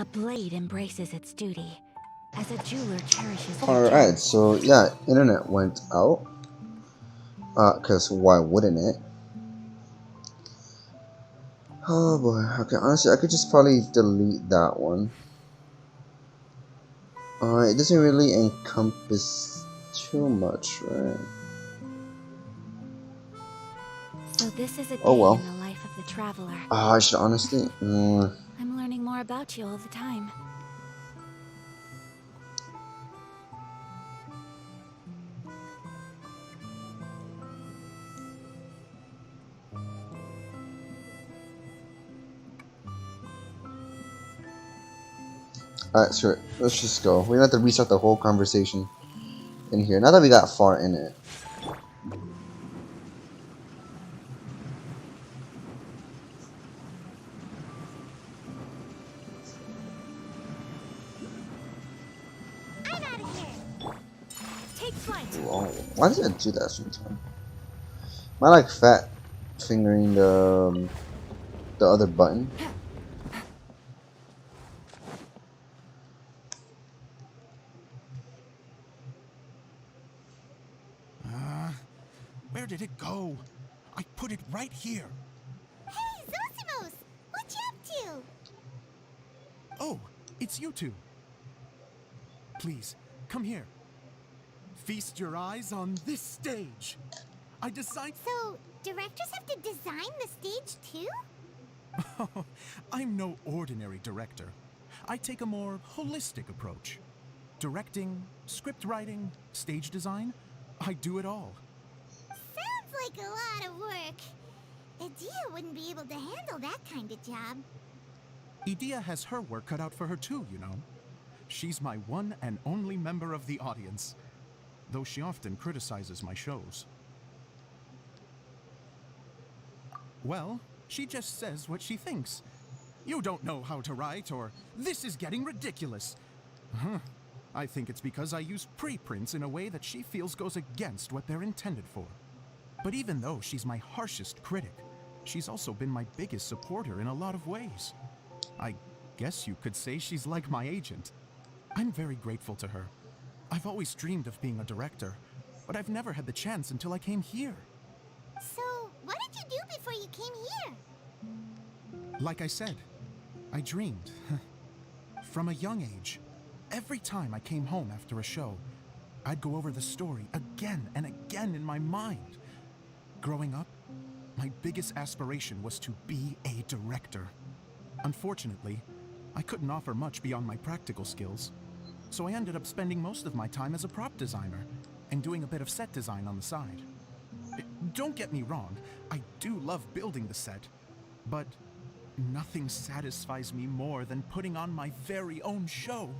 A blade embraces its duty, as a jeweler cherishes their Alright, gems. so yeah, internet went out. Cause why wouldn't it? Oh boy, okay, honestly, I could just probably delete that one. It doesn't really encompass too much, right? So this is a Oh day well. in the life of the traveler. I should honestly. I'm learning more about you all the time. Alright, sure. Let's just go. We don't have to restart the whole conversation in here. Now that we got far in it. I'm out of here. Take flight. Whoa. Why does it do that sometimes? Am I like fat fingering the other button? Where did it go? I put it right here. Hey, Zosimos! What you up to? Oh, it's you two. Please, come here. Feast your eyes on this stage. I designed... So, directors have to design the stage too? I'm no ordinary director. I take a more holistic approach. Directing, script writing, stage design, I do it all. Sounds like a lot of work. Adia wouldn't be able to handle that kind of job. Edea has her work cut out for her too, you know. She's my one and only member of the audience, though she often criticizes my shows. Well, she just says what she thinks. You don't know how to write, or this is getting ridiculous. I think it's because I use preprints in a way that she feels goes against what they're intended for. But even though she's my harshest critic, she's also been my biggest supporter in a lot of ways. I guess you could say she's like my agent. I'm very grateful to her. I've always dreamed of being a director, but I've never had the chance until I came here. So, what did you do before you came here? Like I said, I dreamed. From a young age, every time I came home after a show, I'd go over the story again and again in my mind. Growing up, my biggest aspiration was to be a director. Unfortunately, I couldn't offer much beyond my practical skills, so I ended up spending most of my time as a prop designer and doing a bit of set design on the side. Don't get me wrong, I do love building the set, but nothing satisfies me more than putting on my very own show.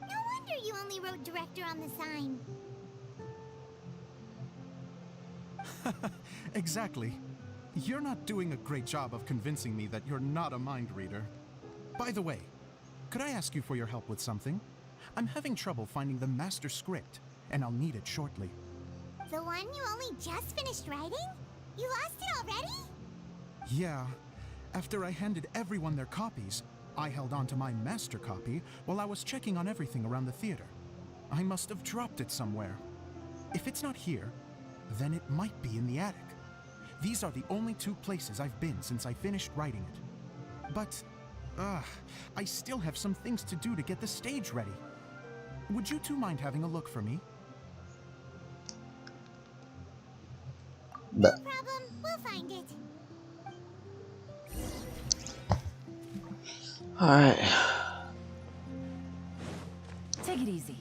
No wonder you only wrote director on the sign. Exactly. You're not doing a great job of convincing me that you're not a mind reader. By the way, could I ask you for your help with something? I'm having trouble finding the master script, and I'll need it shortly. The one you only just finished writing? You lost it already? Yeah. After I handed everyone their copies, I held on to my master copy while I was checking on everything around the theater. I must have dropped it somewhere. If it's not here, then it might be in the attic. These are the only two places I've been since I finished writing it. But, I still have some things to do to get the stage ready. Would you two mind having a look for me? No problem, we'll find it. Alright. Take it easy.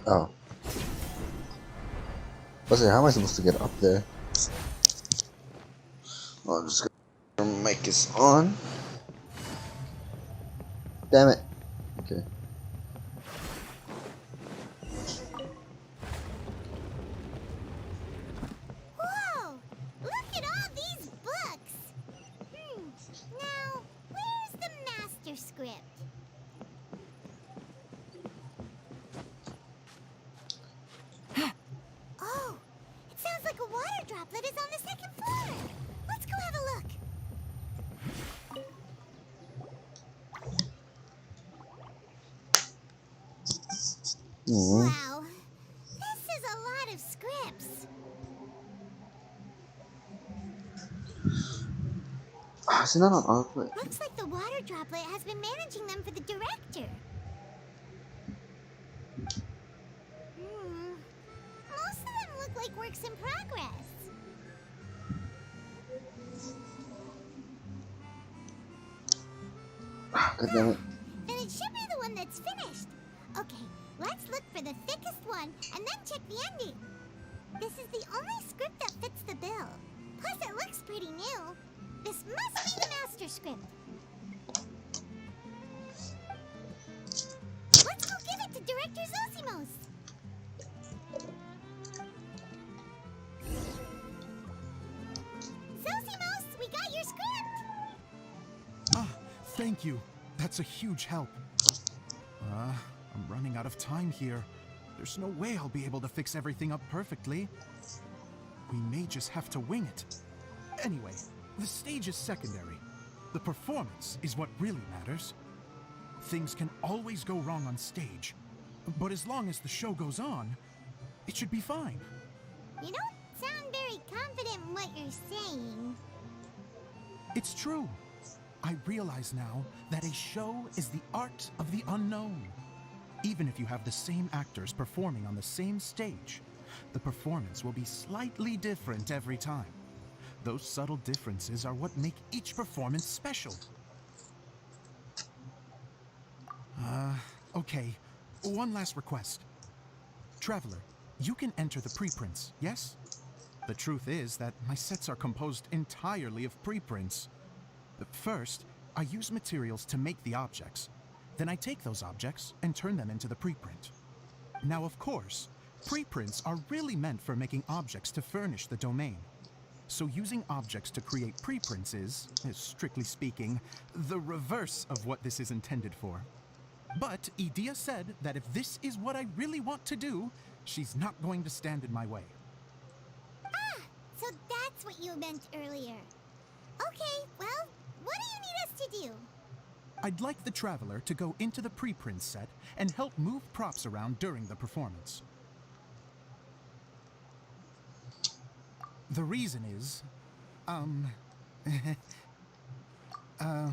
Oh. Let's see, how am I supposed to get up there? Oh, I'm just gonna make this on. Damn it. Okay. Whoa! Look at all these books! Now, where's the master Wow. This is a lot of scripts. Is it not on output? Looks like the water droplet has been managing them for the director. Most of them look like works in progress. God damn it. Then it should be the one that's finished. Okay, let's look for the thickest one and then check the ending. This is the only script that fits the bill. Plus, it looks pretty new. This must be the master script. Let's go give it to Director Zosimos. Zosimos, we got your script. Ah, thank you. That's a huge help. I'm running out of time here. There's no way I'll be able to fix everything up perfectly. We may just have to wing it. Anyway, the stage is secondary. The performance is what really matters. Things can always go wrong on stage, but as long as the show goes on, it should be fine. You don't sound very confident in what you're saying. It's true. I realize now that a show is the art of the unknown. Even if you have the same actors performing on the same stage, the performance will be slightly different every time. Those subtle differences are what make each performance special. Okay. One last request. Traveler, you can enter the preprints, yes? The truth is that my sets are composed entirely of preprints. First, I use materials to make the objects. Then I take those objects and turn them into the preprint. Now, of course, preprints are really meant for making objects to furnish the domain. So using objects to create preprints is, strictly speaking, the reverse of what this is intended for. But Edea said that if this is what I really want to do, she's not going to stand in my way. Ah, so that's what you meant earlier. Okay, well, what do you need us to do? I'd like the Traveler to go into the preprint set and help move props around during the performance. The reason is, Oh,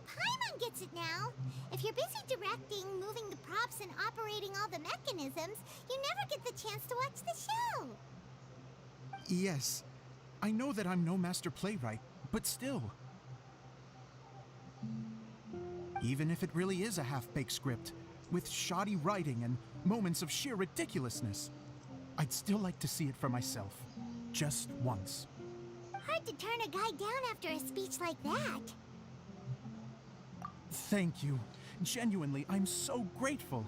Paimon gets it now. If you're busy directing, moving the props, and operating all the mechanisms, you never get the chance to watch the show. Yes, I know that I'm no master playwright, but still. Even if it really is a half-baked script, with shoddy writing and moments of sheer ridiculousness, I'd still like to see it for myself, just once. Hard to turn a guy down after a speech like that. Thank you. Genuinely, I'm so grateful.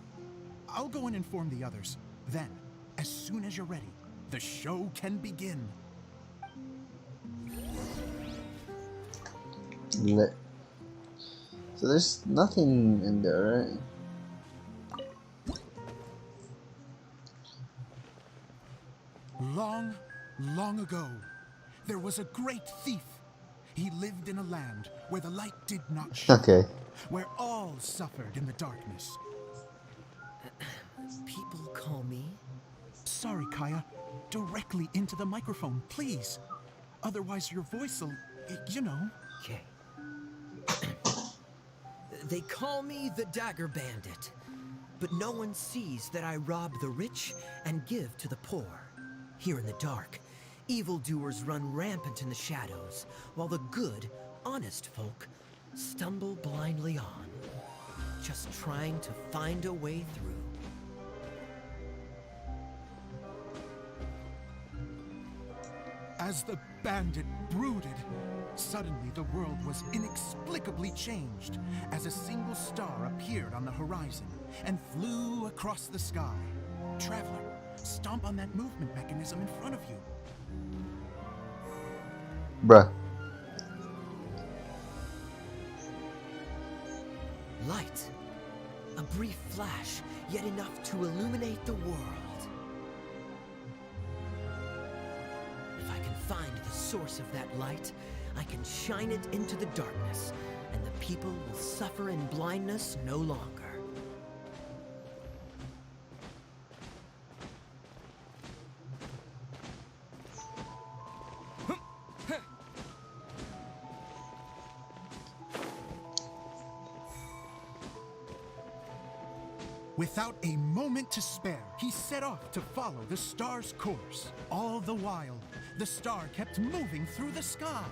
I'll go and inform the others. Then, as soon as you're ready, the show can begin. Lit. So there's nothing in there, right? Long, long ago, there was a great thief. He lived in a land where the light did not shine, Okay. where all suffered in the darkness. People call me... Sorry, Kaya. Directly into the microphone, please. Otherwise your voice'll, you know. Okay. They call me the Dagger Bandit, but no one sees that I rob the rich and give to the poor. Here in the dark, evildoers run rampant in the shadows, while the good, honest folk stumble blindly on, just trying to find a way through. As the bandit brooded, suddenly the world was inexplicably changed as a single star appeared on the horizon and flew across the sky. Traveler, stomp on that movement mechanism in front of you. Bruh. Light. A brief flash, yet enough to illuminate the world. If I can find the source of that light, I can shine it into the darkness, and the people will suffer in blindness no longer. Without a moment to spare, he set off to follow the star's course. All the while, the star kept moving through the sky.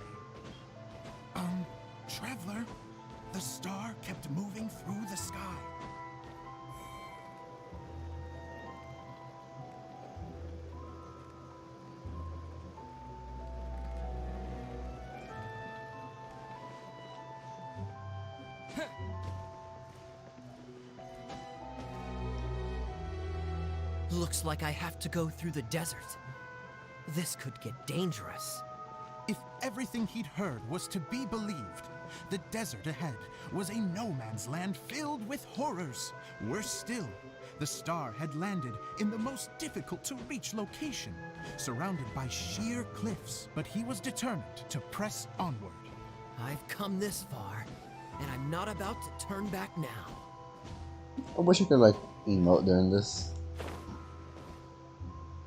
Traveler, the star kept moving through the sky. Looks like I have to go through the desert. This could get dangerous. If everything he'd heard was to be believed, the desert ahead was a no-man's land filled with horrors. Worse still, the star had landed in the most difficult-to-reach location, surrounded by sheer cliffs. But he was determined to press onward. I've come this far, and I'm not about to turn back now. I wish you could like emote during this.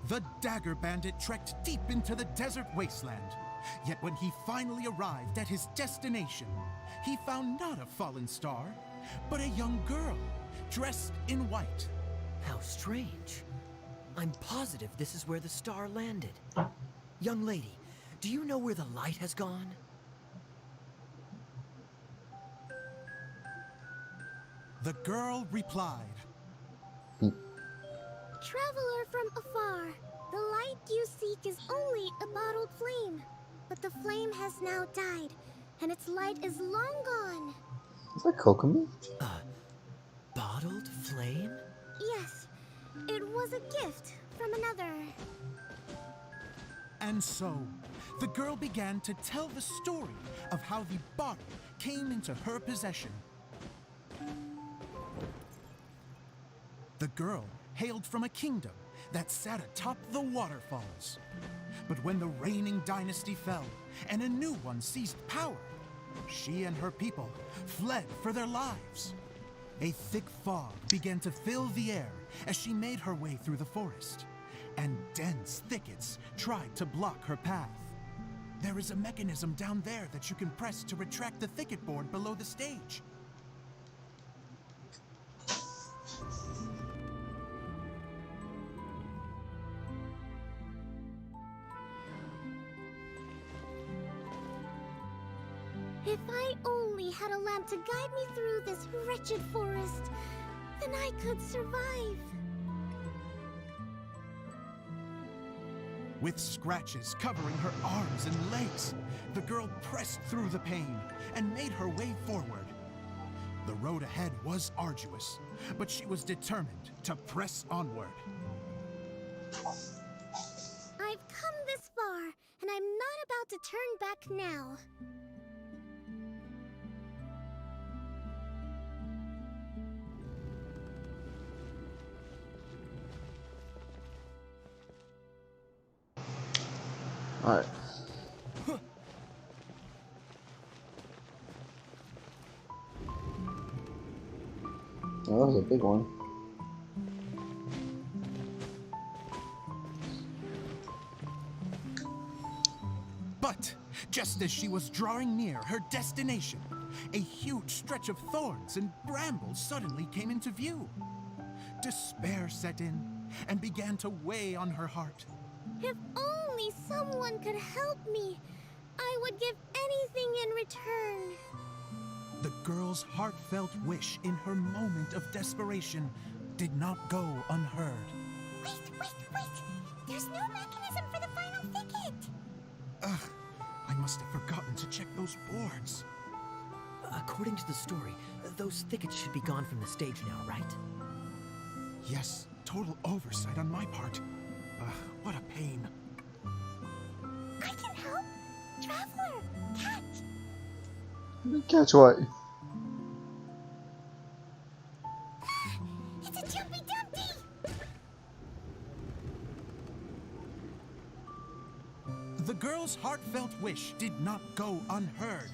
The Dagger Bandit trekked deep into the desert wasteland. Yet when he finally arrived at his destination, he found not a fallen star, but a young girl, dressed in white. How strange. I'm positive this is where the star landed. Young lady, do you know where the light has gone? The girl replied, Traveler from afar, the light you seek is only a bottled flame. But the flame has now died, and its light is long gone. Is that Kokomi? Bottled flame? Yes, it was a gift from another. And so, the girl began to tell the story of how the bottle came into her possession. The girl hailed from a kingdom that sat atop the waterfalls. But when the reigning dynasty fell and a new one seized power, she and her people fled for their lives. A thick fog began to fill the air as she made her way through the forest, and dense thickets tried to block her path. There is a mechanism down there that you can press to retract the thicket board below the stage. If I only had a lamp to guide me through this wretched forest, then I could survive. With scratches covering her arms and legs, the girl pressed through the pain and made her way forward. The road ahead was arduous, but she was determined to press onward. I've come this far, and I'm not about to turn back now. Alright. Oh, that was a big one. But just as she was drawing near her destination, a huge stretch of thorns and brambles suddenly came into view. Despair set in and began to weigh on her heart. If only someone could help me, I would give anything in return. The girl's heartfelt wish in her moment of desperation did not go unheard. Wait! There's no mechanism for the final thicket! Ugh, I must have forgotten to check those boards. According to the story, those thickets should be gone from the stage now, right? Yes, total oversight on my part. What a pain. I can help! Traveler! Catch! Catch what? It's a Jumpy Dumpty! The girl's heartfelt wish did not go unheard,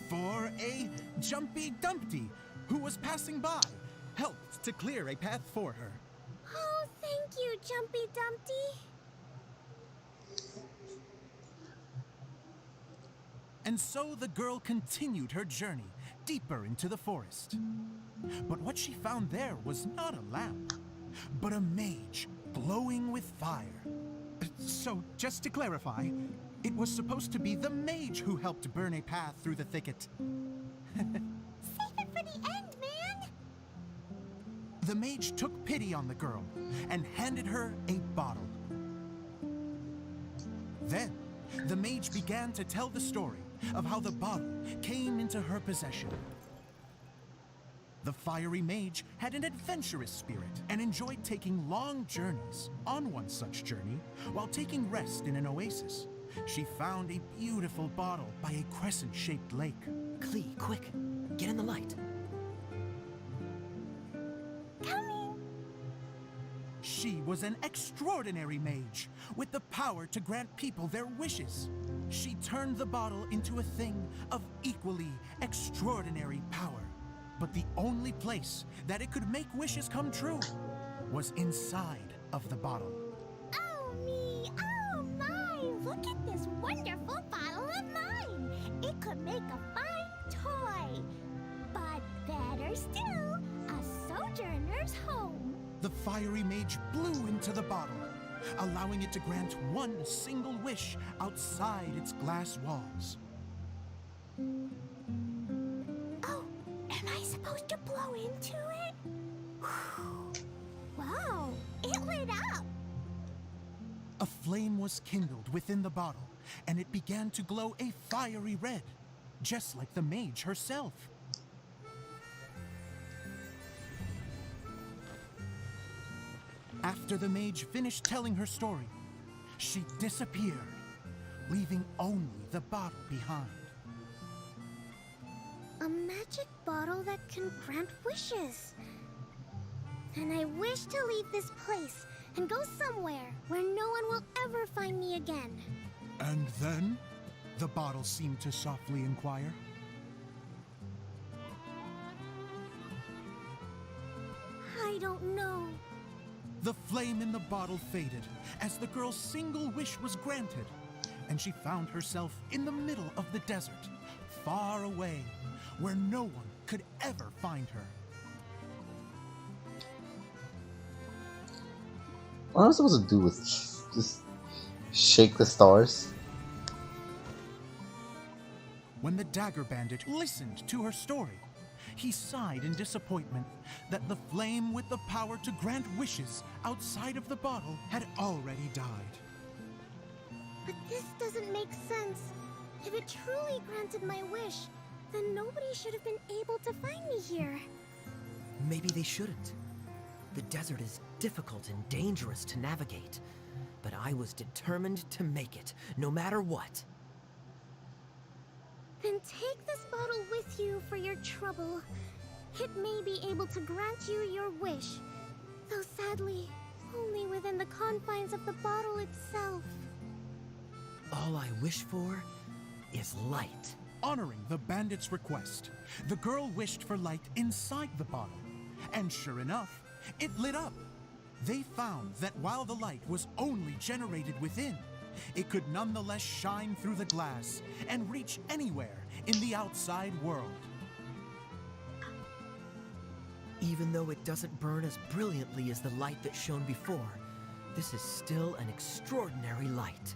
for a Jumpy Dumpty, who was passing by, helped to clear a path for her. Oh, thank you, Jumpy Dumpty. And so the girl continued her journey deeper into the forest. But what she found there was not a lamp, but a mage glowing with fire. So, just to clarify, it was supposed to be the mage who helped burn a path through the thicket. Save it for the end, man! The mage took pity on the girl and handed her a bottle. Then, the mage began to tell the story of how the bottle came into her possession. The fiery mage had an adventurous spirit and enjoyed taking long journeys. On one such journey, while taking rest in an oasis, she found a beautiful bottle by a crescent-shaped lake. Klee, quick, get in the light. Coming! She was an extraordinary mage with the power to grant people their wishes. She turned the bottle into a thing of equally extraordinary power. But the only place that it could make wishes come true was inside of the bottle. Oh me, oh my! Look at this wonderful bottle of mine! It could make a fine toy! But better still, a sojourner's home! The fiery mage blew into the bottle, allowing it to grant one single wish outside its glass walls. Oh, am I supposed to blow into it? Wow, it lit up! A flame was kindled within the bottle, and it began to glow a fiery red, just like the mage herself. After the mage finished telling her story, she disappeared, leaving only the bottle behind. A magic bottle that can grant wishes. Then I wish to leave this place and go somewhere where no one will ever find me again. And then, the bottle seemed to softly inquire. I don't know. The flame in the bottle faded as the girl's single wish was granted, and she found herself in the middle of the desert, far away, where no one could ever find her. What am I supposed to do with just shake the stars? When the dagger bandit listened to her story, he sighed in disappointment that the flame with the power to grant wishes outside of the bottle had already died. But this doesn't make sense. If it truly granted my wish, then nobody should have been able to find me here. Maybe they shouldn't. The desert is difficult and dangerous to navigate, but I was determined to make it, no matter what. Then take this bottle with you for your trouble. It may be able to grant you your wish, though sadly, only within the confines of the bottle itself. All I wish for is light. Honoring the bandit's request, the girl wished for light inside the bottle, and sure enough, it lit up. They found that while the light was only generated within, it could nonetheless shine through the glass and reach anywhere in the outside world. Even though it doesn't burn as brilliantly as the light that shone before, this is still an extraordinary light.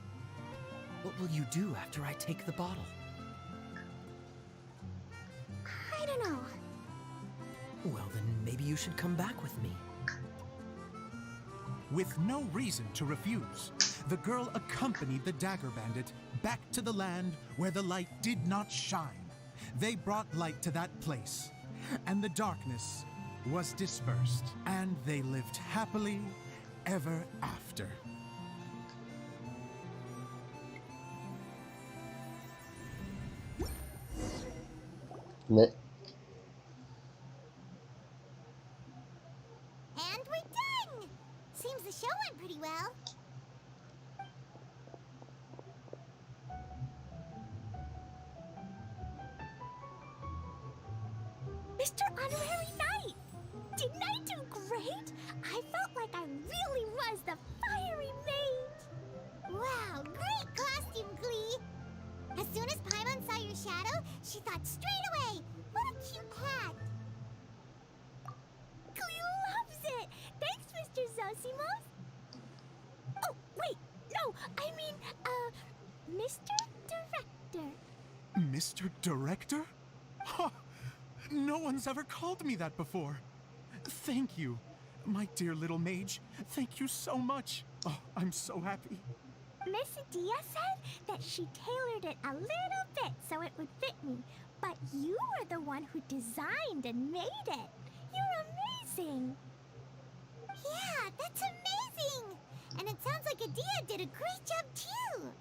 What will you do after I take the bottle? I don't know. Well, then maybe you should come back with me. With no reason to refuse, the girl accompanied the dagger bandit back to the land where the light did not shine. They brought light to that place, and the darkness was dispersed, and they lived happily ever after. Ne- And we're done! Seems the show went pretty well. Mr. Honorary Knight! Didn't I do great? I felt like I really was the fiery mage! Wow, great costume, Glee! As soon as Paimon saw your shadow, she thought straight away, what a cute hat! Mr. Director. Mr. Director? Ha! No one's ever called me that before. Thank you, my dear little mage. Thank you so much. Oh, I'm so happy. Miss Dia said that she tailored it a little bit so it would fit me, but you were the one who designed and made it. You're amazing. Yeah, that's amazing. And it sounds like Adia did a great job too.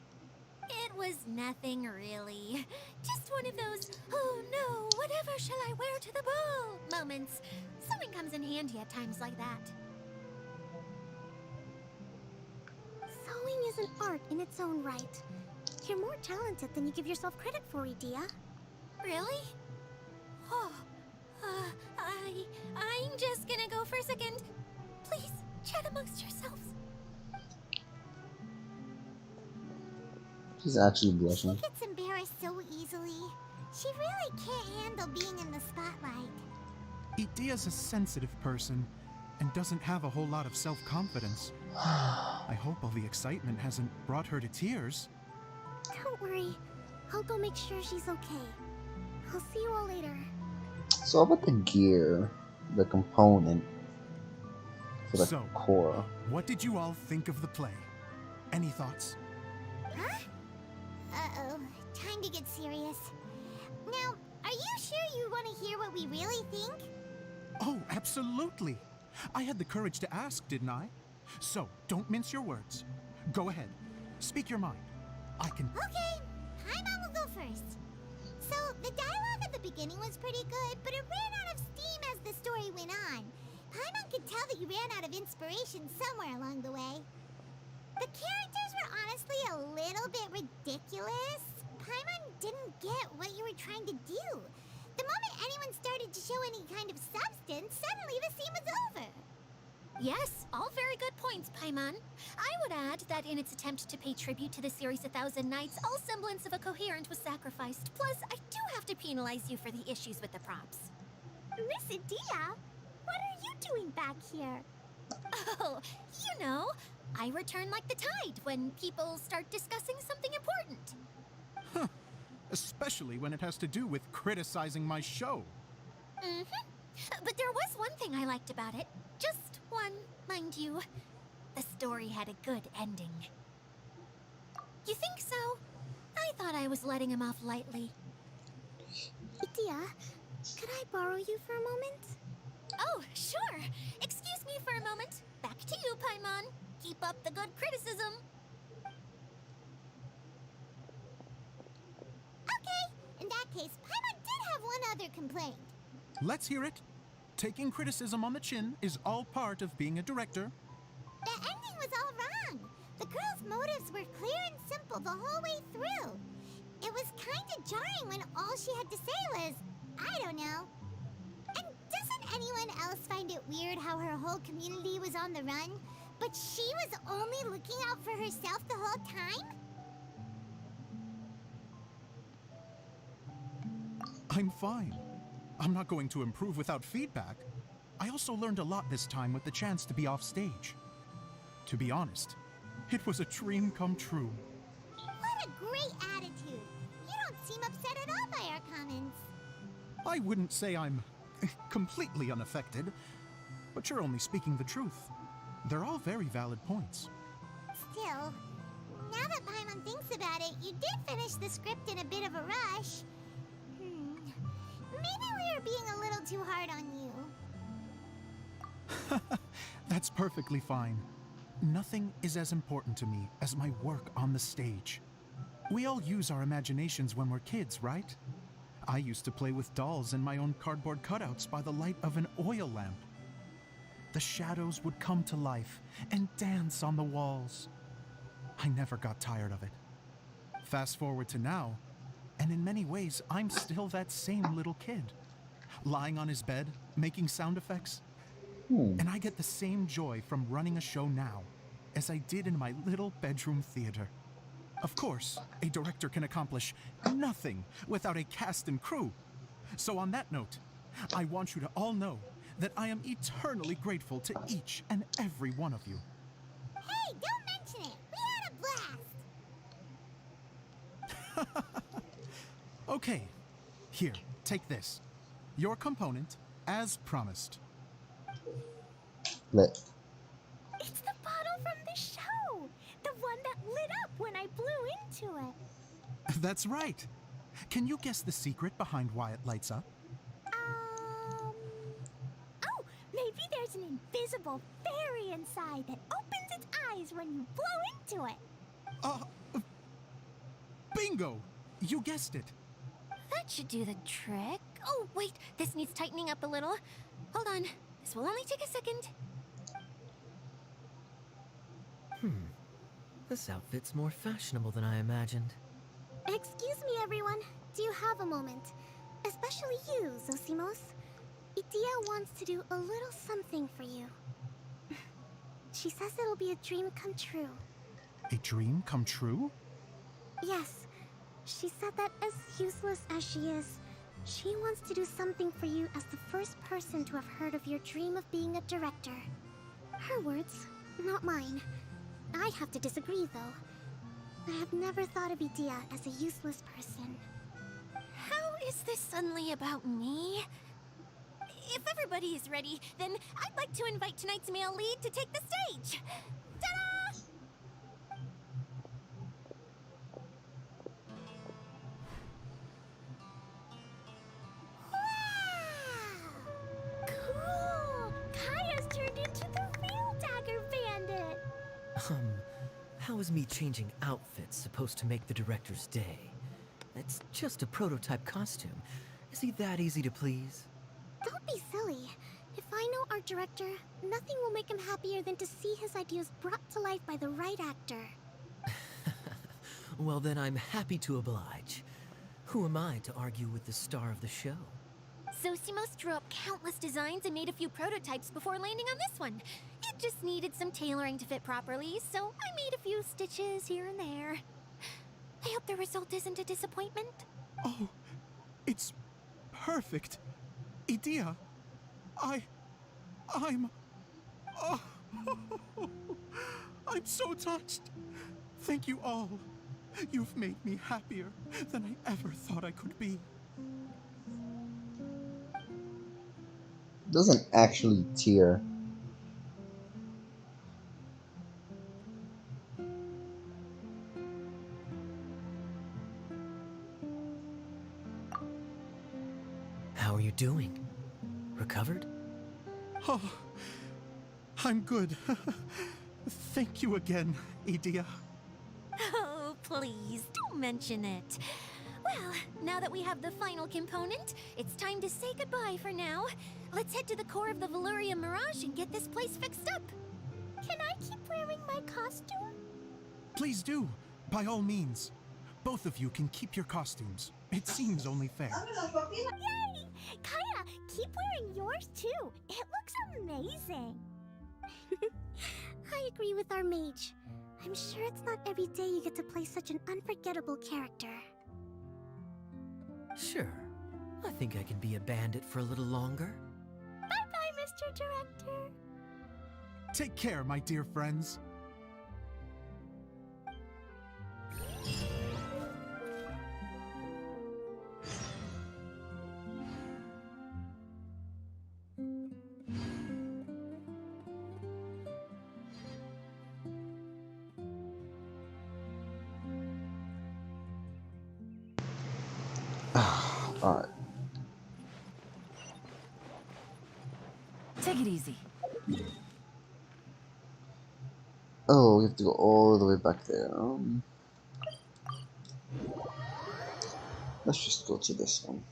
It was nothing really. Just one of those, oh no, whatever shall I wear to the ball moments. Sewing comes in handy at times like that. Sewing is an art in its own right. You're more talented than you give yourself credit for, Adia. Really? Oh, I'm just gonna go for a second. Please, chat amongst yourselves. She's actually blushing. She gets embarrassed so easily. She really can't handle being in the spotlight. Idia's a sensitive person and doesn't have a whole lot of self-confidence. I hope all the excitement hasn't brought her to tears. Don't worry. I'll go make sure she's okay. I'll see you all later. So about the gear, the component for the So, core. What did you all think of the play? Any thoughts? Huh? Uh-oh. Time to get serious. Now, are you sure you want to hear what we really think? Oh, absolutely. I had the courage to ask, didn't I? So, don't mince your words. Go ahead. Speak your mind. I can... Okay, Paimon will go first. So, the dialogue at the beginning was pretty good, but it ran out of steam as the story went on. Paimon could tell that you ran out of inspiration somewhere along the way. The characters were honestly a little bit ridiculous. Paimon didn't get what you were trying to do. The moment anyone started to show any kind of substance, suddenly the scene was over. Yes, all very good points, Paimon. I would add that in its attempt to pay tribute to the series 1,000 Nights, all semblance of a coherent was sacrificed. Plus, I do have to penalize you for the issues with the props. Miss Adia, what are you doing back here? Oh, you know, I return like the tide when people start discussing something important. Huh. Especially when it has to do with criticizing my show. Mm-hmm. But there was one thing I liked about it. Just one, mind you. The story had a good ending. You think so? I thought I was letting him off lightly. Adia, could I borrow you for a moment? Oh, sure. Excuse me for a moment. Back to you, Paimon. Keep up the good criticism. Okay, in that case, Paimon did have one other complaint. Let's hear it. Taking criticism on the chin is all part of being a director. The ending was all wrong. The girl's motives were clear and simple the whole way through. It was kind of jarring when all she had to say was, I don't know. And doesn't anyone else find it weird how her whole community was on the run, but she was only looking out for herself the whole time? I'm fine. I'm not going to improve without feedback. I also learned a lot this time with the chance to be off stage. To be honest, it was a dream come true. What a great attitude. You don't seem upset at all by our comments. I wouldn't say I'm completely unaffected, but you're only speaking the truth. They're all very valid points. Still, now that Paimon thinks about it, you did finish the script in a bit of a rush. Maybe we were being a little too hard on you. That's perfectly fine. Nothing is as important to me as my work on the stage. We all use our imaginations when we're kids, right? I used to play with dolls and my own cardboard cutouts by the light of an oil lamp. The shadows would come to life and dance on the walls. I never got tired of it. Fast forward to now, and in many ways, I'm still that same little kid. Lying on his bed, making sound effects. And I get the same joy from running a show now as I did in my little bedroom theater. Of course, a director can accomplish nothing without a cast and crew. So on that note, I want you to all know that I am eternally grateful to each and every one of you. Hey, don't mention it. We had a blast. Okay, here, take this. Your component, as promised. Lit. It's the bottle from the show! The one that lit up when I blew into it. That's right. Can you guess the secret behind why it lights up? Oh, maybe there's an invisible fairy inside that opens its eyes when you blow into it. Uh, bingo! You guessed it. That should do the trick. Oh, wait, this needs tightening up a little. Hold on, this will only take a second. This outfit's more fashionable than I imagined. Excuse me, everyone. Do you have a moment? Especially you, Zosimos. Idia wants to do a little something for you. She says it'll be a dream come true. A dream come true? Yes, she said that as useless as she is, she wants to do something for you as the first person to have heard of your dream of being a director. Her words, not mine. I have to disagree, though. I have never thought of Idia as a useless person. How is this suddenly about me? If everybody is ready, then I'd like to invite tonight's male lead to take the stage. Ta-da! Wow! Cool! Kaya's turned into the real Dagger Bandit! How is me changing outfits supposed to make the director's day? It's just a prototype costume. Is he that easy to please? Don't be silly. If I know our director, nothing will make him happier than to see his ideas brought to life by the right actor. Well, then I'm happy to oblige. Who am I to argue with the star of the show? Zosimos drew up countless designs and made a few prototypes before landing on this one. It just needed some tailoring to fit properly, so I made a few stitches here and there. I hope the result isn't a disappointment. Oh, it's perfect. Idia, I'm... Oh, I'm so touched. Thank you all. You've made me happier than I ever thought I could be. Doesn't actually tear. How are you doing? Recovered? Oh, I'm good. Thank you again, Idia. Oh, please, don't mention it. Well, now that we have the final component, it's time to say goodbye for now. Let's head to the core of the Valuria Mirage and get this place fixed up. Can I keep wearing my costume? Please do, by all means. Both of you can keep your costumes. It seems only fair. Yay! Kaya, keep wearing yours too. It looks amazing. I agree with our mage. I'm sure it's not every day you get to play such an unforgettable character. Sure. I think I can be a bandit for a little longer. Bye-bye, Mr. Director. Take care, my dear friends. Alright. Take it easy. Oh, we have to go all the way back there. Let's just go to this one.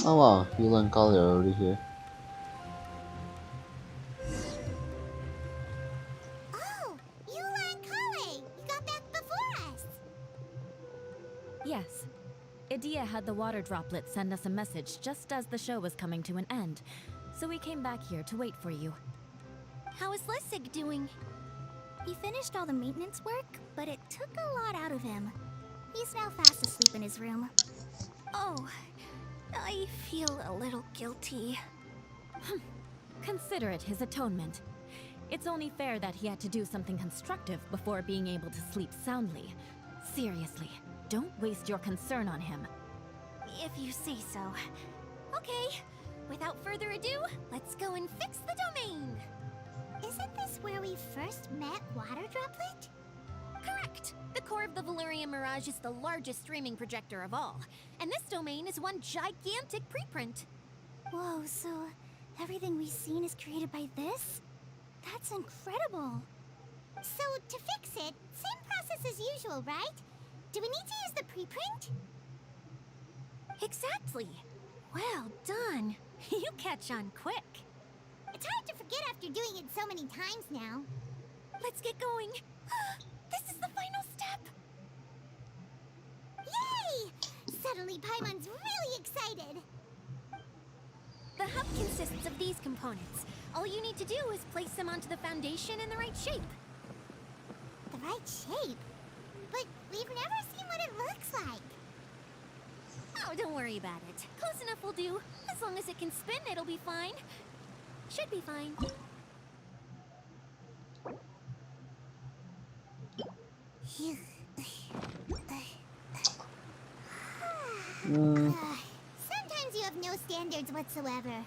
Oh wow, Hila and Kali are already here. Oh, Yes. Idia had the water droplet send us a message just as the show was coming to an end, so we came back here to wait for you. How is Lessig doing? He finished all the maintenance work, but it took a lot out of him. He's now fast asleep in his room. Oh, I feel a little guilty. Consider it his atonement. It's only fair that he had to do something constructive before being able to sleep soundly. Seriously, don't waste your concern on him. If you say so. Okay, without further ado, let's go and fix the domain. Isn't this where we first met Water Droplet? Correct. The core of the Valerian Mirage is the largest streaming projector of all, and this domain is one gigantic preprint. Whoa, so everything we've seen is created by this? That's incredible. So, to fix it, same process as usual, right? Do we need to use the preprint? Exactly. Well done. You catch on quick. It's hard to forget after doing it so many times now. Let's get going. This is the final step. Yay! Suddenly Paimon's really excited. The hub consists of these components. All you need to do is place them onto the foundation in the right shape. The right shape? But we've never seen what it looks like. Oh, don't worry about it. Close enough will do. As long as it can spin, it'll be fine. Should be fine. Sometimes you have no standards whatsoever.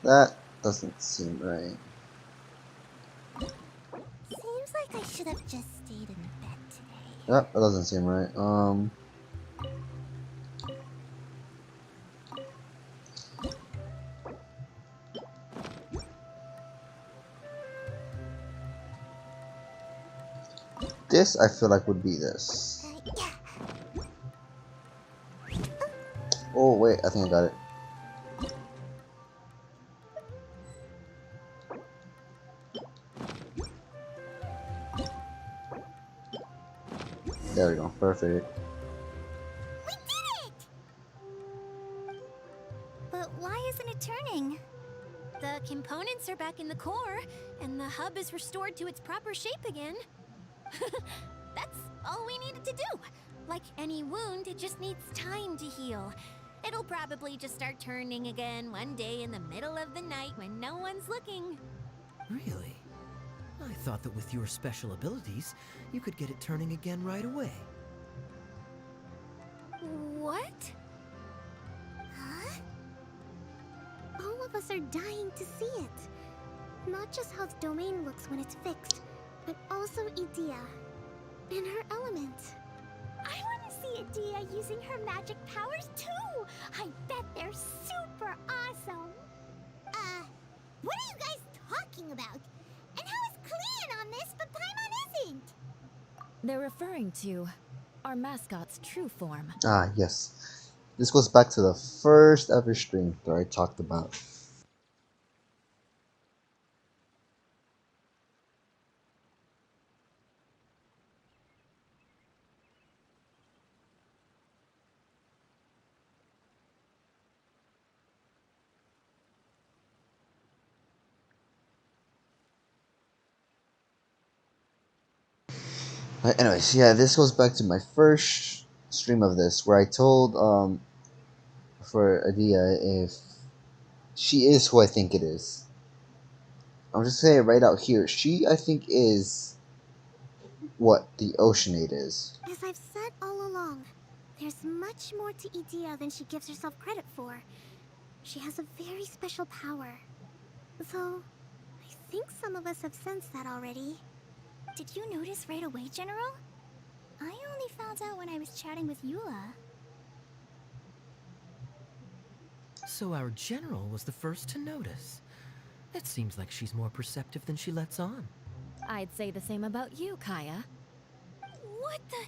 That doesn't seem right. Seems like I should have just stayed in bed today. Yep, that doesn't seem right. This I feel like would be this. Yeah. Oh wait, I think I got it. There we go, perfect. We did it! But why isn't it turning? The components are back in the core, and the hub is restored to its proper shape again. That's all we needed to do. Like any wound, it just needs time to heal. It'll probably just start turning again one day in the middle of the night when no one's looking. Really? I thought that with your special abilities, you could get it turning again right away. What? Huh? All of us are dying to see it. Not just how the domain looks when it's fixed, but also Idia. And her element. I want to see Idia using her magic powers too! I bet they're super awesome! What are you guys talking about? And how is Kleon on this, but Paimon isn't? They're referring to our mascot's true form. Ah, yes. This goes back to the first ever stream that I talked about. Anyways, yeah, this goes back to my first stream of this, where I told for Adia if she is who I think it is. I'm just saying it right out here. She, I think, is what the Oceanate is. As I've said all along, there's much more to Idia than she gives herself credit for. She has a very special power. Though, I think some of us have sensed that already. Did you notice right away, General? I only found out when I was chatting with Eula. So our general was the first to notice. It seems like she's more perceptive than she lets on. I'd say the same about you, Kaya. What the?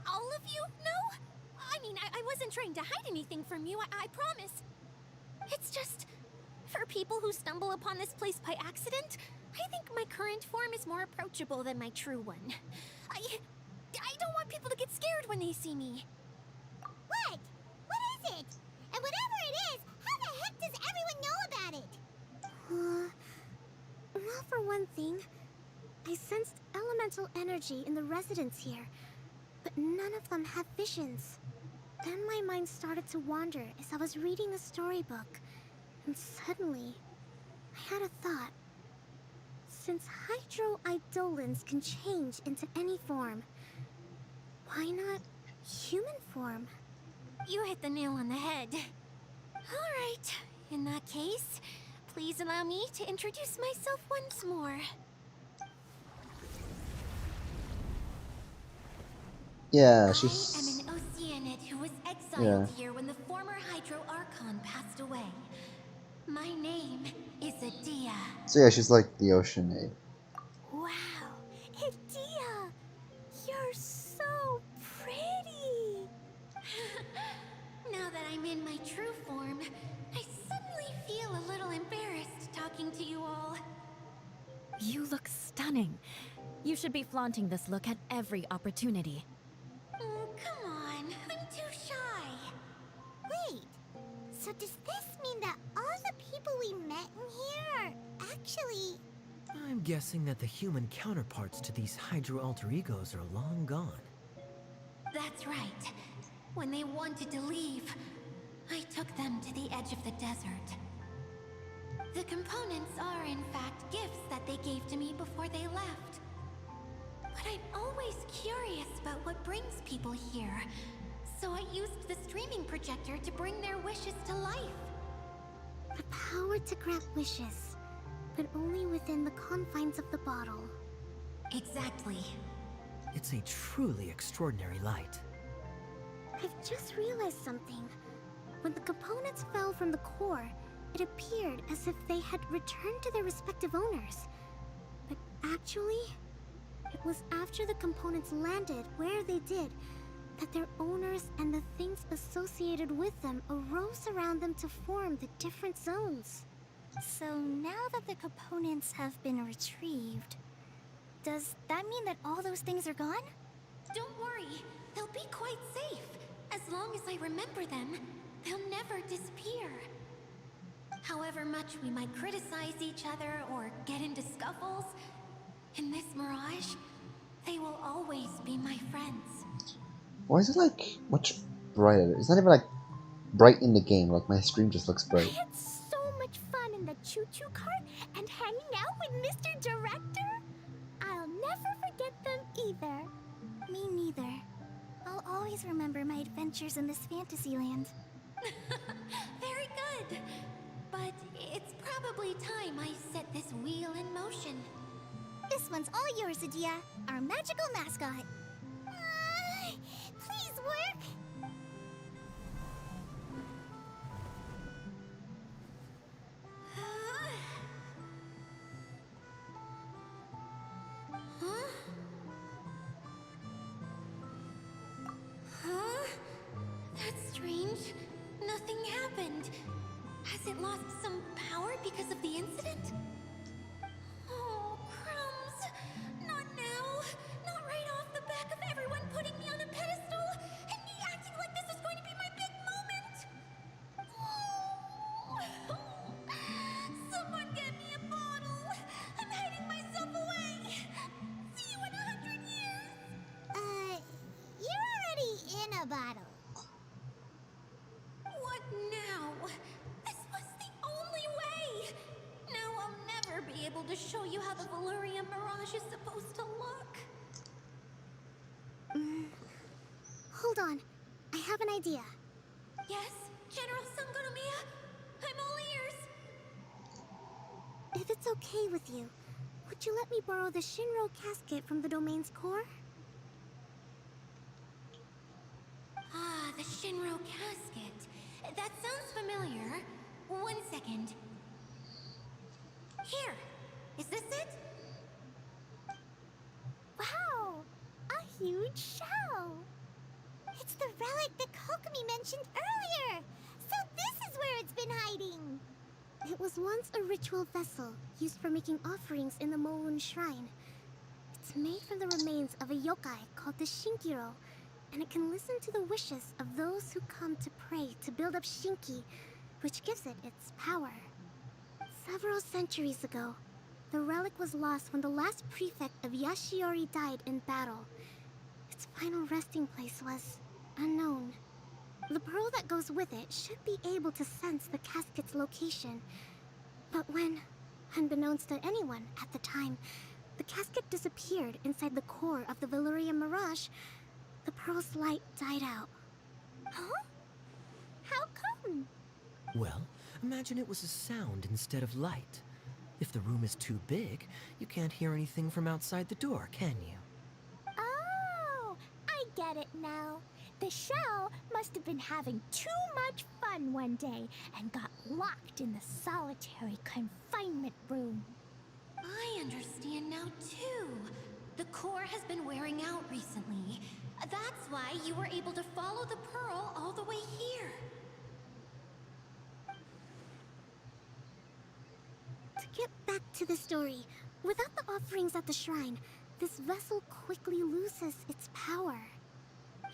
All of you? No? I mean, I wasn't trying to hide anything from you, I promise. It's just, for people who stumble upon this place by accident, I think my current form is more approachable than my true one. I don't want people to get scared when they see me. What? What is it? And whatever it is, how the heck does everyone know about it? Well, for one thing, I sensed elemental energy in the residents here, but none of them have visions. Then my mind started to wander as I was reading a storybook, and suddenly, I had a thought. Since hydro-eidolons can change into any form, why not human form? You hit the nail on the head. Alright, in that case, please allow me to introduce myself once more. Yeah, I am she's. an Oceanid who was exiled Yeah. here when the former Hydro Archon passed away. My name is Adia. So yeah, she's like the ocean maid. Wow, Adia! You're so pretty! Now that I'm in my true form, I suddenly feel a little embarrassed talking to you all. You look stunning. You should be flaunting this look at every opportunity. Oh, come on, I'm too shy. Wait, so does this mean that all the people we met in here are actually... I'm guessing that the human counterparts to these Hydro alter egos are long gone. That's right. When they wanted to leave, I took them to the edge of the desert. The components are, in fact, gifts that they gave to me before they left. But I'm always curious about what brings people here, so I used the streaming projector to bring their wishes to life. The power to grant wishes, but only within the confines of the bottle. Exactly. It's a truly extraordinary light. I've just realized something. When the components fell from the core, it appeared as if they had returned to their respective owners. But actually, it was after the components landed where they did that their owners and the things associated with them arose around them to form the different zones. So now that the components have been retrieved, does that mean that all those things are gone? Don't worry, they'll be quite safe. As long as I remember them, they'll never disappear. However much we might criticize each other or get into scuffles, in this mirage, they will always be my friends. Why is it like much brighter? It's not even like bright in the game. Like my screen just looks I bright. had so much fun in the choo-choo cart and hanging out with Mr. Director. I'll never forget them either. Me neither. I'll always remember my adventures in this fantasy land. Very good. But it's probably time I set this wheel in motion. This one's all yours, Adia, our magical mascot. Please work. Huh? Huh? That's strange. Nothing happened. Has it lost some power because of the incident? Oh, crumbs. Not now. Not right off the back of everyone putting me on a pedestal and me acting like this is going to be my big moment. Oh. Someone get me a bottle. I'm hiding myself away. See you in 100 years. You're already in a bottle. What now? This was the only way! Now I'll never be able to show you how the Valyria Mirage is supposed to look. Hold on. I have an idea. Yes, General Sangonomiya? I'm all ears. If it's okay with you, would you let me borrow the Shinro casket from the domain's core? Ah, the Shinro casket. That sounds familiar. 1 second. Here. Is this it? Wow! A huge shell! It's the relic that Kokomi mentioned earlier! So this is where it's been hiding! It was once a ritual vessel used for making offerings in the Moun Shrine. It's made from the remains of a yokai called the Shinkiro, and it can listen to the wishes of those who come to pray to build up Shinki, which gives it its power. Several centuries ago, the relic was lost when the last prefect of Yashiori died in battle. Its final resting place was unknown. The pearl that goes with it should be able to sense the casket's location. But when, unbeknownst to anyone at the time, the casket disappeared inside the core of the Valyria Mirage, the pearl's light died out. Huh? How come? Well, imagine it was a sound instead of light. If the room is too big, you can't hear anything from outside the door, can you? Oh, I get it now. The shell must have been having too much fun one day and got locked in the solitary confinement room. I understand now, too. The core has been wearing out recently. That's why you were able to follow the pearl all the way here. To get back to the story, without the offerings at the shrine, this vessel quickly loses its power.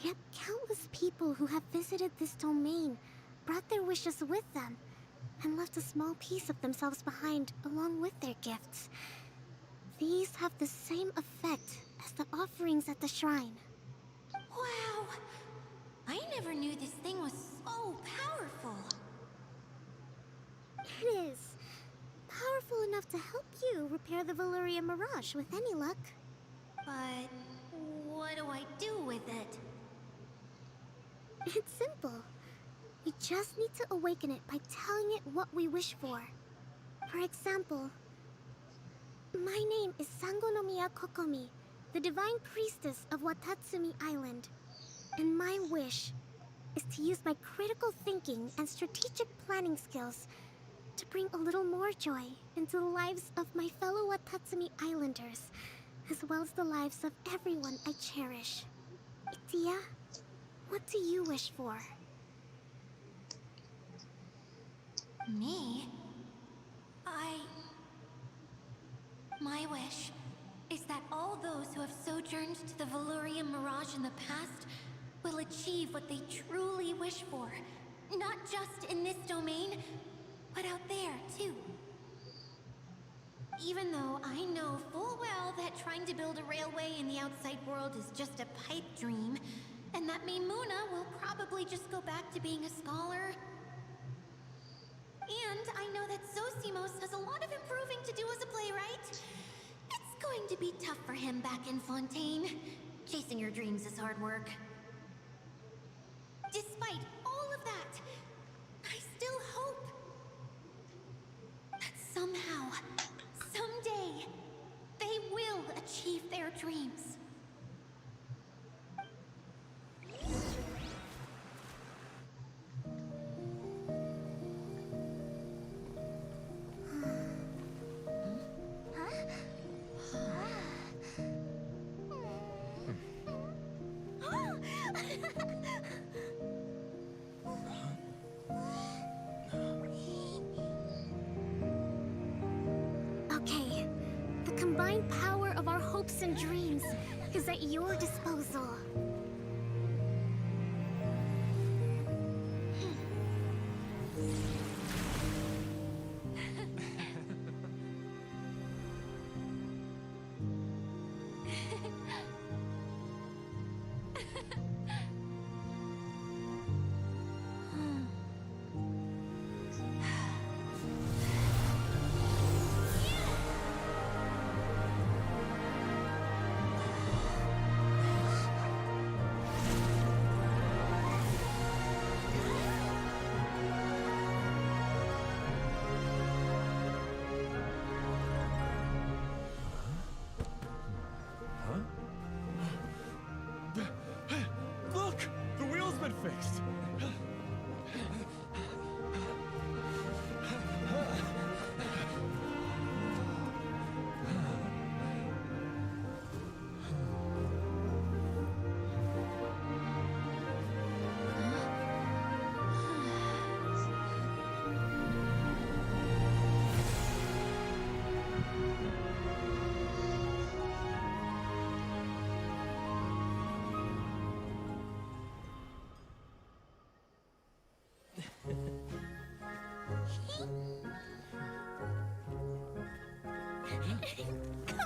Yet countless people who have visited this domain brought their wishes with them and left a small piece of themselves behind along with their gifts. These have the same effect as the offerings at the shrine. Wow! I never knew this thing was so powerful. It is. Powerful enough to help you repair the Valyria Mirage with any luck. But what do I do with it? It's simple. We just need to awaken it by telling it what we wish for. For example, my name is Sangonomiya Kokomi, the divine priestess of Watatsumi Island. And my wish is to use my critical thinking and strategic planning skills to bring a little more joy into the lives of my fellow Watatsumi Islanders, as well as the lives of everyone I cherish. Itia, what do you wish for? Me? My wish is that all those who have sojourned to the Valyrian Mirage in the past will achieve what they truly wish for. Not just in this domain, but out there, too. Even though I know full well that trying to build a railway in the outside world is just a pipe dream, and that Maimuna will probably just go back to being a scholar. And I know that Zosimos has a lot of improving to do as a playwright. It's going to be tough for him back in Fontaine. Chasing your dreams is hard work. Despite all of that, I still hope that somehow, someday, they will achieve their dreams. Okay, the combined power of our hopes and dreams is at your disposal. Come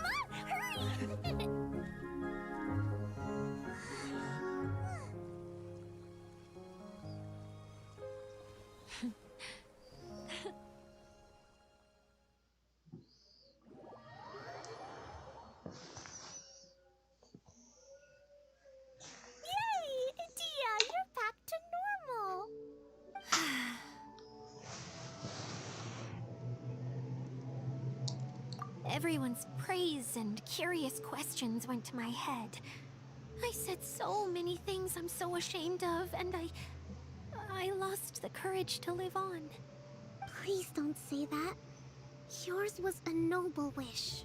on, hurry! Yay! Dia, you're back to normal. Everyone's praise and curious questions went to my head. I said so many things I'm so ashamed of, and I lost the courage to live on. Please don't say that. Yours was a noble wish.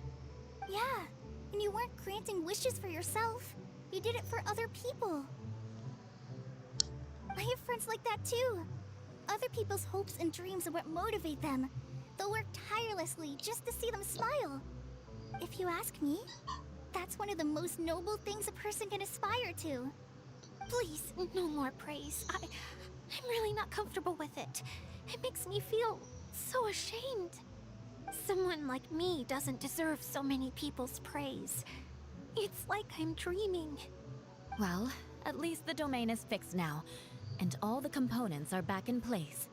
Yeah, and you weren't granting wishes for yourself. You did it for other people. I have friends like that too. Other people's hopes and dreams are what motivate them. They'll work tirelessly just to see them smile. If you ask me, that's one of the most noble things a person can aspire to. Please, no more praise. I'm really not comfortable with it. It makes me feel so ashamed. Someone like me doesn't deserve so many people's praise. It's like I'm dreaming. Well, at least the domain is fixed now, and all the components are back in place.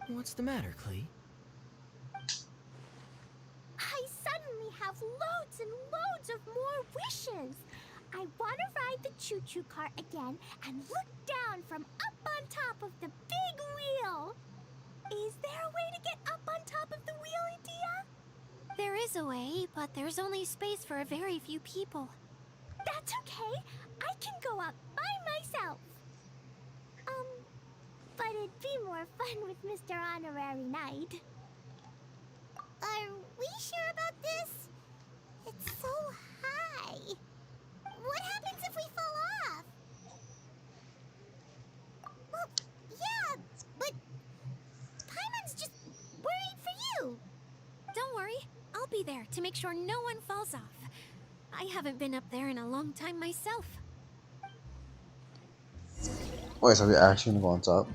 What's the matter, Klee? I suddenly have loads and loads of more wishes. I want to ride the choo-choo cart again and look down from up on top of the big wheel. Is there a way to get up on top of the wheel, Adia? There is a way, but there's only space for a very few people. That's okay. I can go up by myself. But it'd be more fun with Mr. Honorary Knight. Are we sure about this? It's so high. What happens if we fall off? Well, yeah, but Paimon's just worried for you. Don't worry, I'll be there to make sure no one falls off. I haven't been up there in a long time myself. Wait, so we actually gonna go on top?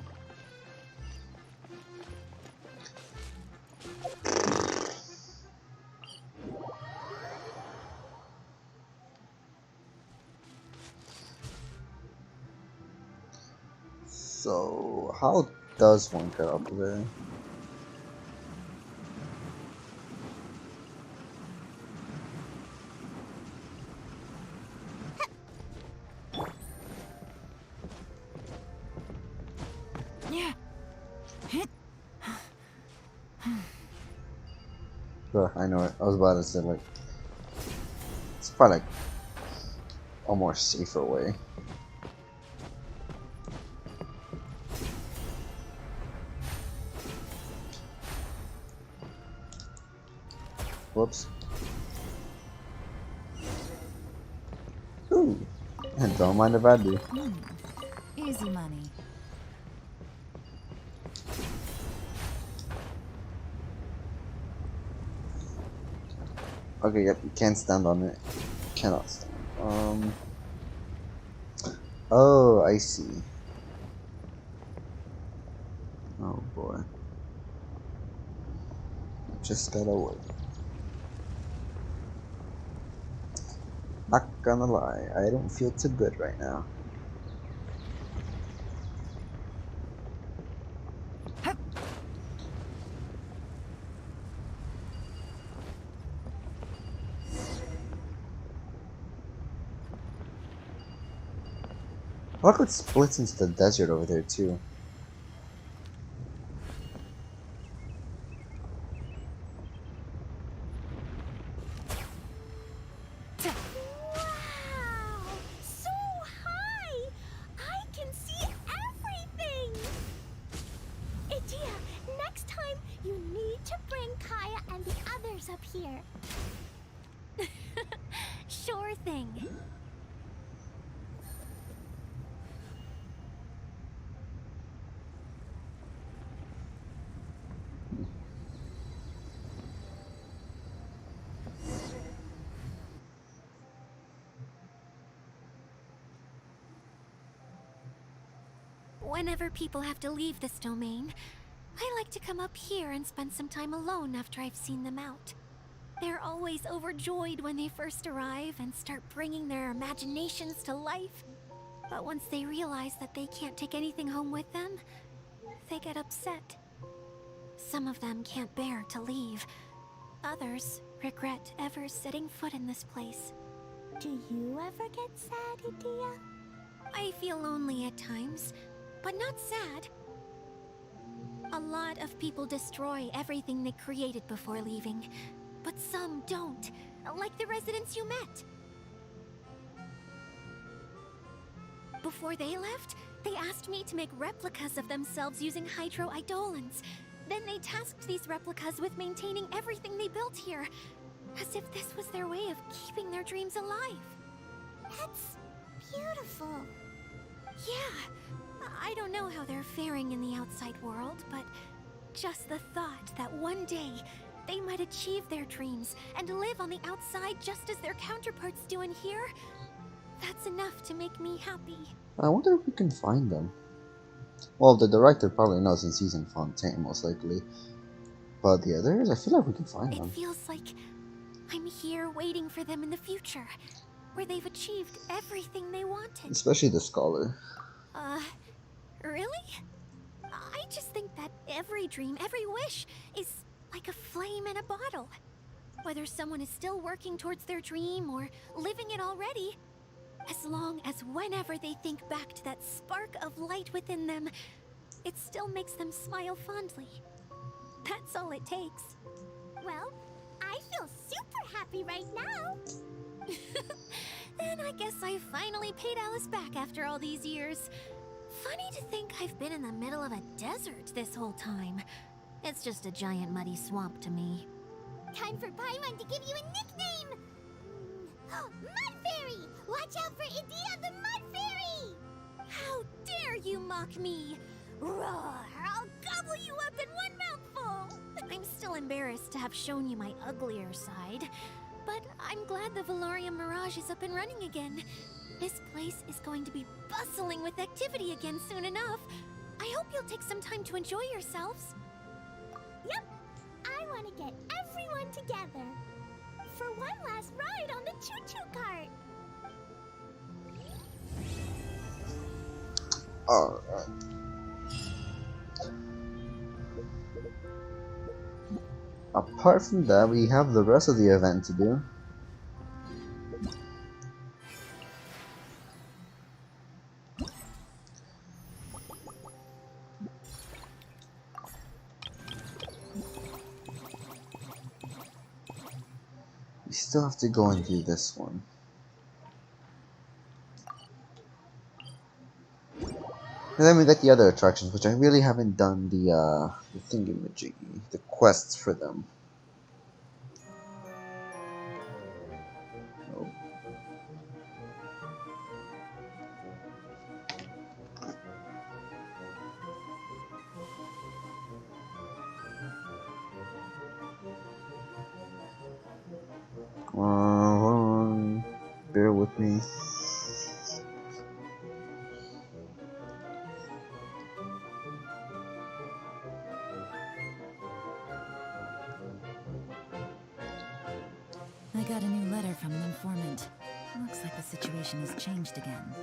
So, how does one get up there? Yeah. I know it. I was about to say, like, it's probably like a more safer way. Whoops. Ooh. And don't mind if I do. Easy money. Okay, yep, you can't stand on it. Cannot stand. Oh, I see. Oh boy. Just gotta wait. Not gonna lie, I don't feel too good right now. Look, it splits into the desert over there too. Wow! So high! I can see everything! Adia, next time you need to bring Kaya and the others up here. Sure thing. Whenever people have to leave this domain, I like to come up here and spend some time alone after I've seen them out. They're always overjoyed when they first arrive and start bringing their imaginations to life. But once they realize that they can't take anything home with them, they get upset. Some of them can't bear to leave. Others regret ever setting foot in this place. Do you ever get sad, Adia? I feel lonely at times, but not sad. A lot of people destroy everything they created before leaving, but some don't, like the residents you met. Before they left, they asked me to make replicas of themselves using hydroidolins. Then they tasked these replicas with maintaining everything they built here, as if this was their way of keeping their dreams alive. That's beautiful. Yeah, I don't know how they're faring in the outside world, but just the thought that one day they might achieve their dreams and live on the outside just as their counterparts do in here, that's enough to make me happy. I wonder if we can find them. Well, the director probably knows since he's in Fontaine, most likely. But the others, I feel like we can find It them. feels like I'm here waiting for them in the future, where they've achieved everything they wanted. Especially the scholar. Really? I just think that every dream, every wish, is like a flame in a bottle. Whether someone is still working towards their dream or living it already, as long as whenever they think back to that spark of light within them, it still makes them smile fondly. That's all it takes. Well, I feel super happy right now. Then I guess I finally paid Alice back after all these years. Funny to think I've been in the middle of a desert this whole time. It's just a giant muddy swamp to me. Time for Paimon to give you a nickname. Mud Fairy! Watch out for Idia the Mud Fairy! How dare you mock me! Roar! I'll gobble you up in one mouthful! I'm still embarrassed to have shown you my uglier side, but I'm glad the Valorium Mirage is up and running again. This place is going to be bustling with activity again soon enough. I hope you'll take some time to enjoy yourselves. Yep. I want to get everyone together for one last ride on the choo-choo cart. Alright. Apart from that, we have the rest of the event to do. We still have to go and do this one. And then we get the other attractions, which I really haven't done the thingy-majiggy, the quests for them. Nope. Hold on. Bear with me. I got a new letter from an informant. Looks like the situation has changed again.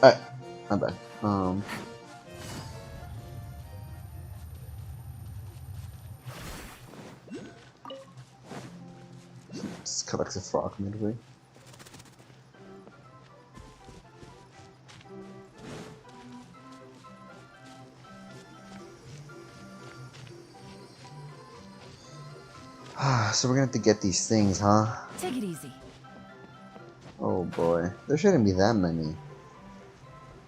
Alright, I'm back. Just collects a frog midway. So we're gonna have to get these things, huh? Take it easy. Oh boy. There shouldn't be that many.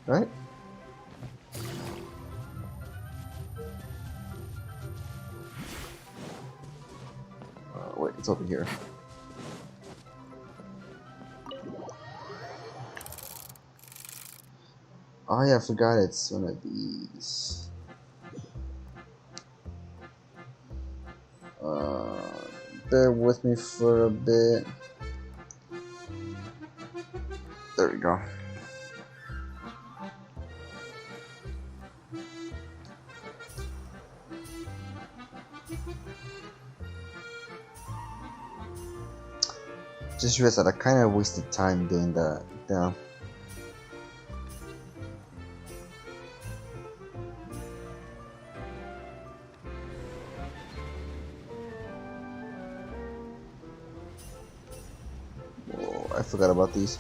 Right? Wait, it's over here. Oh yeah, I forgot it's one of these. Bear with me for a bit. There we go. Just realized that I kind of wasted time doing that. Yeah. Whoa, I forgot about these.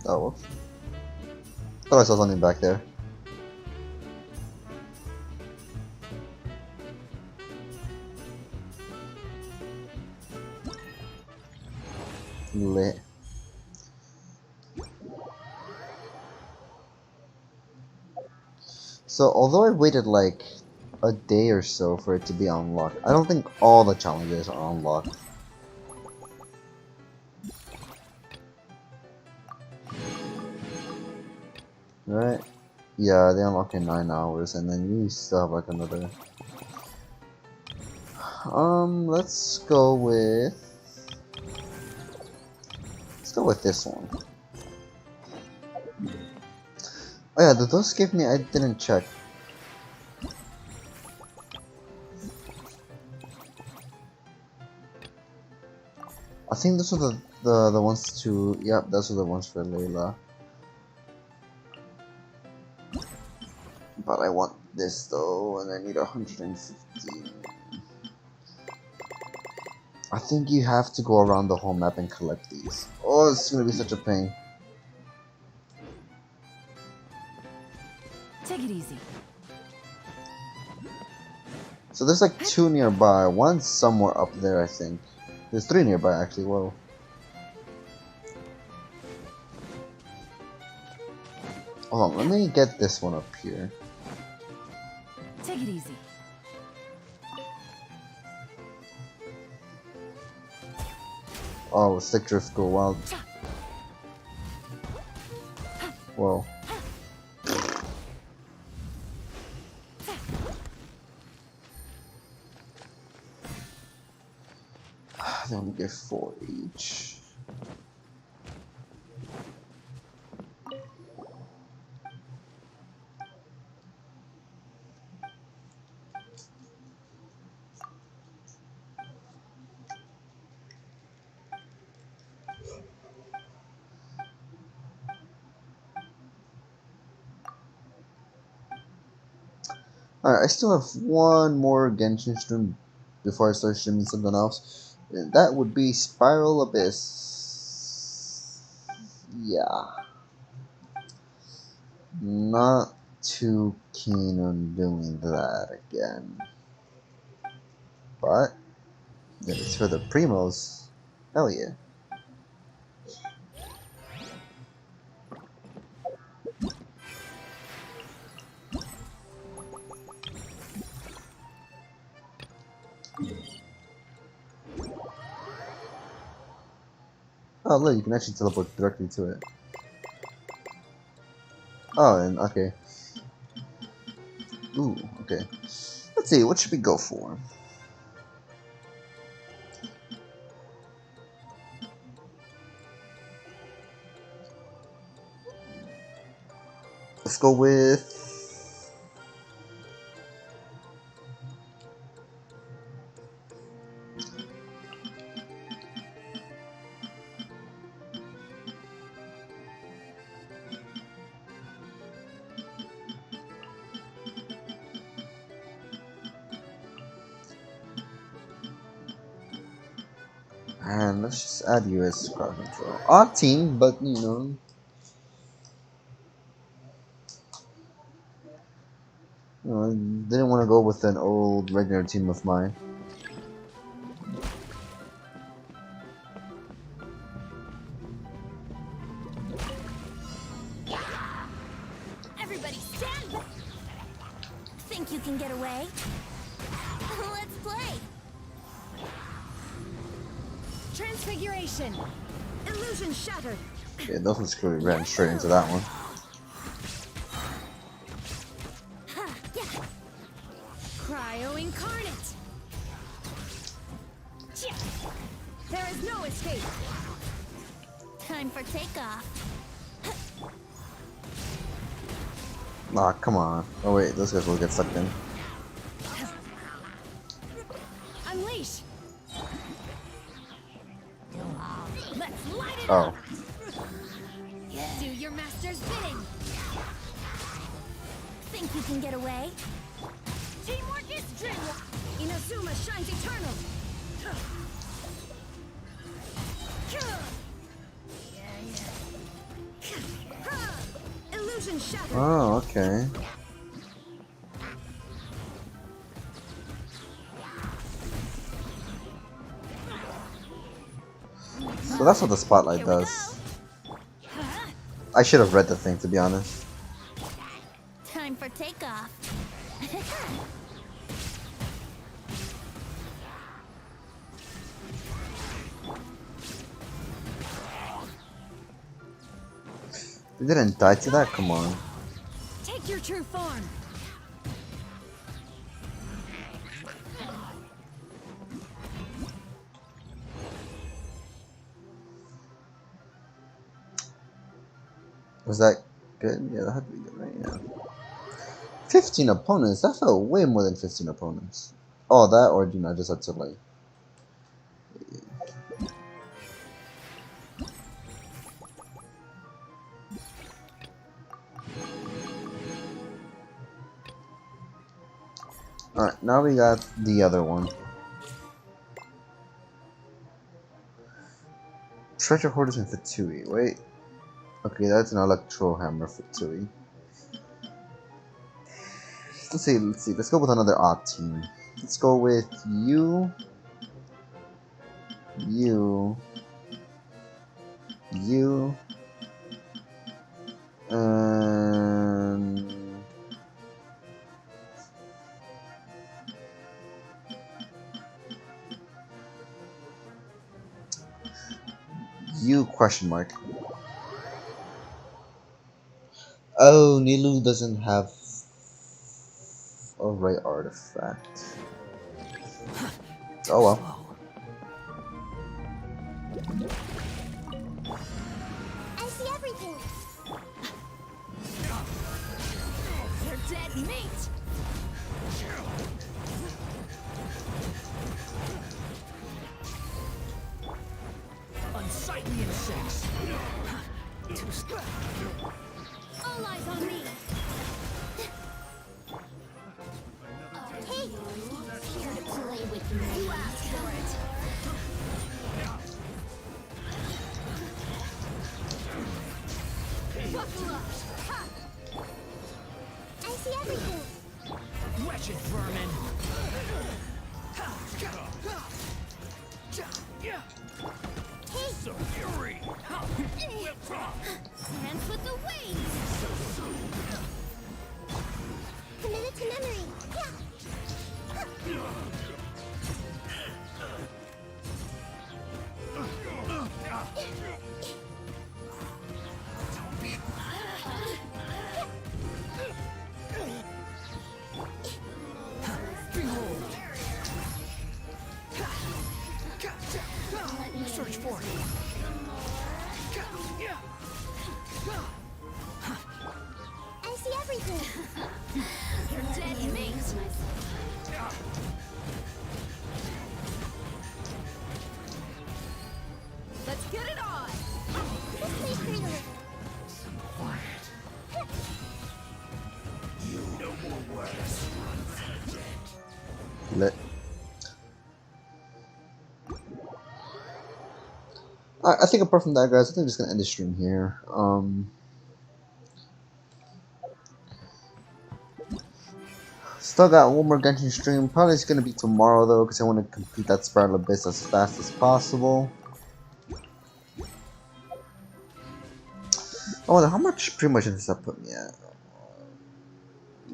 Oh, whoops. Thought I saw something back there. Lit. So, although I waited like a day or so for it to be unlocked, I don't think all the challenges are unlocked. Right? Yeah, they unlock in 9 hours, and then you still have like another. Let's go with. Let's go with this one. Oh yeah, those gave me. I didn't check. I think those are the ones to. Yep, those are the ones for Layla. But I want this though, and I need 150. I think you have to go around the whole map and collect these. Oh, it's gonna be such a pain. Take it easy. So there's like 2 nearby. One's somewhere up there, I think. There's 3 nearby, actually. Whoa. Hold on, let me get this one up here. Take it easy. Oh, stick drift go wild. Whoa. They only get 4 each. Alright, I still have one more Genshin stream before I start streaming something else. And that would be Spiral Abyss. Yeah. Not too keen on doing that again. But, if it's for the Primos, hell yeah. Oh look, you can actually teleport directly to it. Oh, and okay. Ooh, okay. Let's see, what should we go for? Let's go with... And let's just add you as crowd control. Odd team, but you know. Didn't want to go with an old regular team of mine. Everybody stand back! Think you can get away? Let's play. Transfiguration. Illusion shattered. Yeah, those ones could ran straight into that one. Cryo incarnate. There is no escape. Time for takeoff. Nah, come on. Oh wait, those guys will get sucked in. Unleash. Let's light it Oh. up. Do your master's bidding. Think you can get away? Teamwork is dreamwork. Inazuma shines eternal. Illusion shattered. Oh, okay. So that's what the spotlight does. I should have read the thing, to be honest. Time for takeoff. They didn't die to that? Come on. Take your true form. Was that good? Yeah, that had to be good, right? Yeah. 15 opponents? That felt way more than 15 opponents. Oh, that or I just had to like... Alright, now we got the other one. Treasure Hoarders and Fatui. Wait. Okay, that's an Electro Hammer Fatui. Let's see. Let's go with another odd team. Let's go with you, and you question mark. Oh, Nilu doesn't have a right artifact. Oh well. I see everything. You're dead meat. Unsightly insects. All eyes on me. Hey, here to play with me. You asked for it. Buckle up. Ha! I see everything. Wretched vermin. Hey, So fury. Dance with the waves. committed to memory. Yeah. Search for it. I see everything. You're dead meat. Let's get it on. This place pretty good. Lit. I think apart from that, guys, I think I'm just gonna end the stream here. Still got one more Genshin stream. Probably it's gonna be tomorrow though, because I want to complete that Spiral Abyss as fast as possible. Oh, how much? Pretty much does that put me at?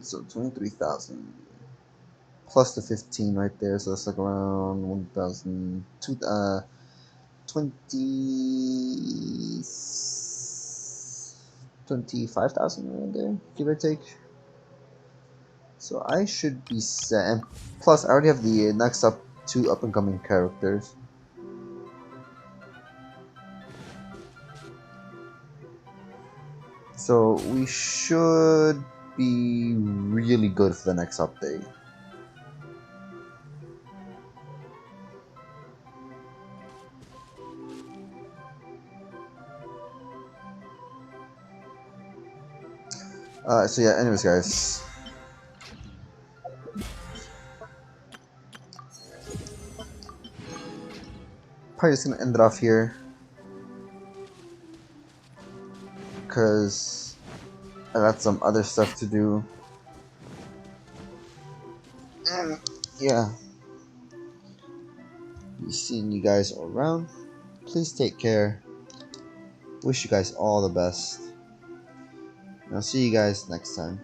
So 23,000. plus the 15 right there, so that's like around 1,000, 20, 25,000 around there, give or take. So I should be set. And plus, I already have the next up two up and coming characters. So we should be really good for the next update. So yeah, anyways guys. Probably just gonna end it off here. Because I got some other stuff to do. And yeah. Be seeing you guys around. Please take care. Wish you guys all the best. And I'll see you guys next time.